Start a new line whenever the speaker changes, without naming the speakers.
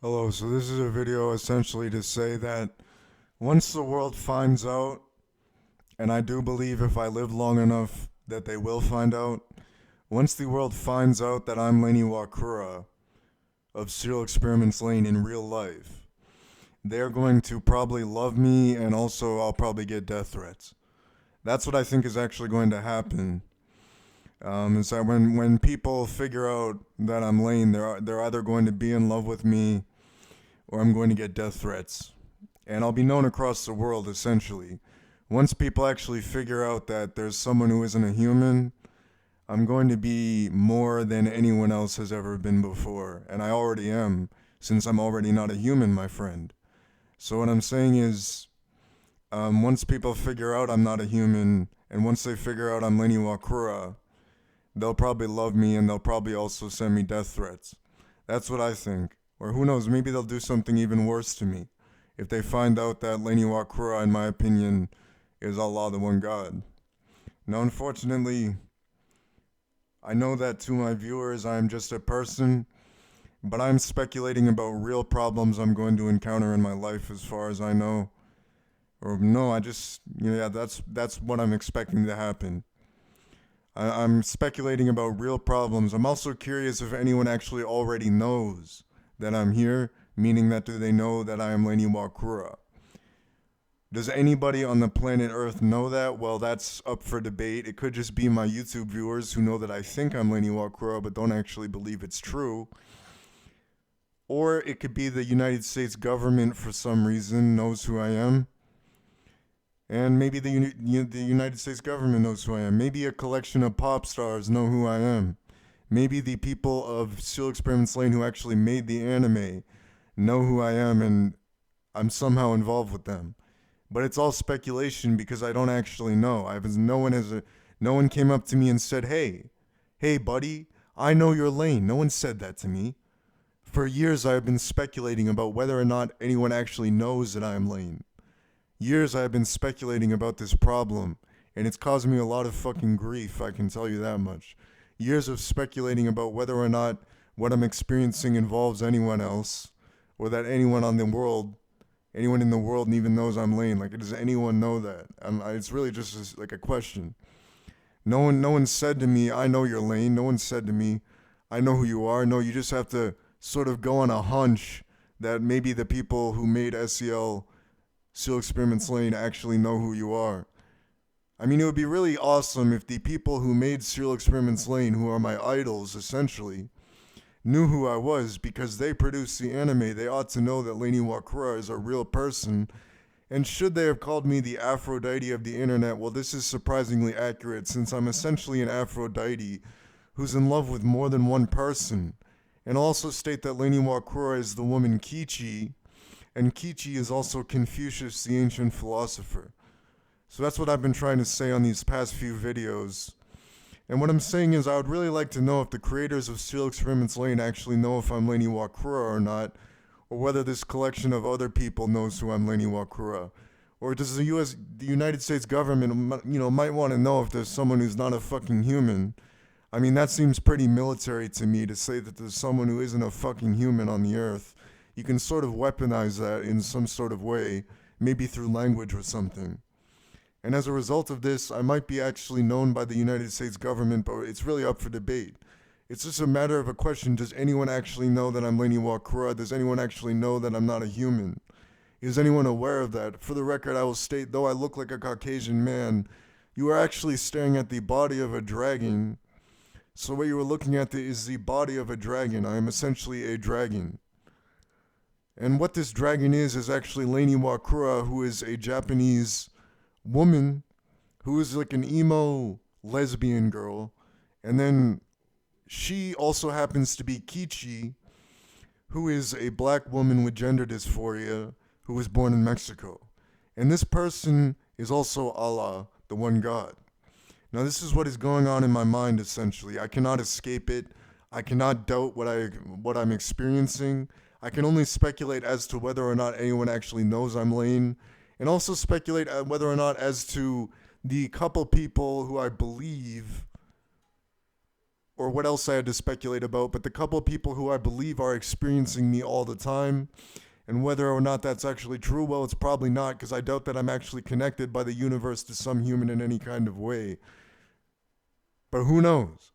Hello, so this is a video essentially to say that once the world finds out, and I do believe if I live long enough that they will find out, once the world finds out that I'm Lain Iwakura of Serial Experiments Lain in real life, they're going to probably love me and also I'll probably get death threats. That's what I think is actually going to happen. Is that when people figure out that I'm Lain, they're either going to be in love with me or I'm going to get death threats. And I'll be known across the world essentially. Once people actually figure out that there's someone who isn't a human, I'm going to be more than anyone else has ever been before. And I already am, since I'm already not a human, my friend. So what I'm saying is, once people figure out I'm not a human, and once they figure out I'm Lain Iwakura, they'll probably love me and they'll probably also send me death threats. That's what I think. Or who knows, maybe they'll do something even worse to me if they find out that Lain Iwakura, in my opinion, is Allah the One God. Now, unfortunately, I know that to my viewers I am just a person, but I'm speculating about real problems I'm going to encounter in my life as far as I know. Or no, I just, yeah, that's what I'm expecting to happen. I'm speculating about real problems. I'm also curious if anyone actually already knows that I'm here, meaning that do they know that I am Lain Iwakura? Does anybody on the planet Earth know that? Well, that's up for debate. It could just be my YouTube viewers who know that I think I'm Lain Iwakura but don't actually believe it's true. Or it could be the United States government for some reason knows who I am. And maybe the United States government knows who I am. Maybe a collection of pop stars know who I am. Maybe the people of Serial Experiments Lain who actually made the anime know who I am and I'm somehow involved with them. But it's all speculation because I don't actually know. No one came up to me and said, "Hey buddy, I know you're Lain." No one said that to me. For years I have been speculating about whether or not anyone actually knows that I am Lain. Years I have been speculating about this problem, and it's caused me a lot of fucking grief, I can tell you that much. Years of speculating about whether or not what I'm experiencing involves anyone else, or that anyone in the world even knows I'm Lain. Like, does anyone know that? It's really just like a question. No one said to me, "I know you're Lain." No one said to me, "I know who you are." No, you just have to sort of go on a hunch that maybe the people who made SEL, Serial Experiments Lain, actually know who you are. I mean, it would be really awesome if the people who made Serial Experiments Lain, who are my idols essentially, knew who I was because they produced the anime. They ought to know that Lain Iwakura is a real person. And should they have called me the Aphrodite of the internet, well, this is surprisingly accurate since I'm essentially an Aphrodite who's in love with more than one person. And also state that Lain Iwakura is the woman Kichi, and Kichi is also Confucius, the ancient philosopher. So that's what I've been trying to say on these past few videos. And what I'm saying is I would really like to know if the creators of Serial Experiments Lain actually know if I'm Lain Iwakura or not, or whether this collection of other people knows who I'm Lain Iwakura. Or does the United States government, might want to know if there's someone who's not a fucking human. I mean, that seems pretty military to me to say that there's someone who isn't a fucking human on the earth. You can sort of weaponize that in some sort of way, maybe through language or something. And as a result of this, I might be actually known by the United States government, but it's really up for debate. It's just a matter of a question: does anyone actually know that I'm Lain Iwakura? Does anyone actually know that I'm not a human? Is anyone aware of that? For the record, I will state, though I look like a Caucasian man, you are actually staring at the body of a dragon. So what you are looking at is the body of a dragon. I am essentially a dragon. And what this dragon is actually Lain Iwakura, who is a Japanese woman who is like an emo lesbian girl. And then she also happens to be Kichi, who is a black woman with gender dysphoria who was born in Mexico. And this person is also Allah, the one God. Now, this is what is going on in my mind essentially. I cannot escape it. I cannot doubt what I'm experiencing. I can only speculate as to whether or not anyone actually knows I'm Lain, and also speculate whether or not as to the couple people who I believe or what else I had to speculate about, but the couple of people who I believe are experiencing me all the time. And whether or not that's actually true, well, it's probably not, because I doubt that I'm actually connected by the universe to some human in any kind of way. But who knows?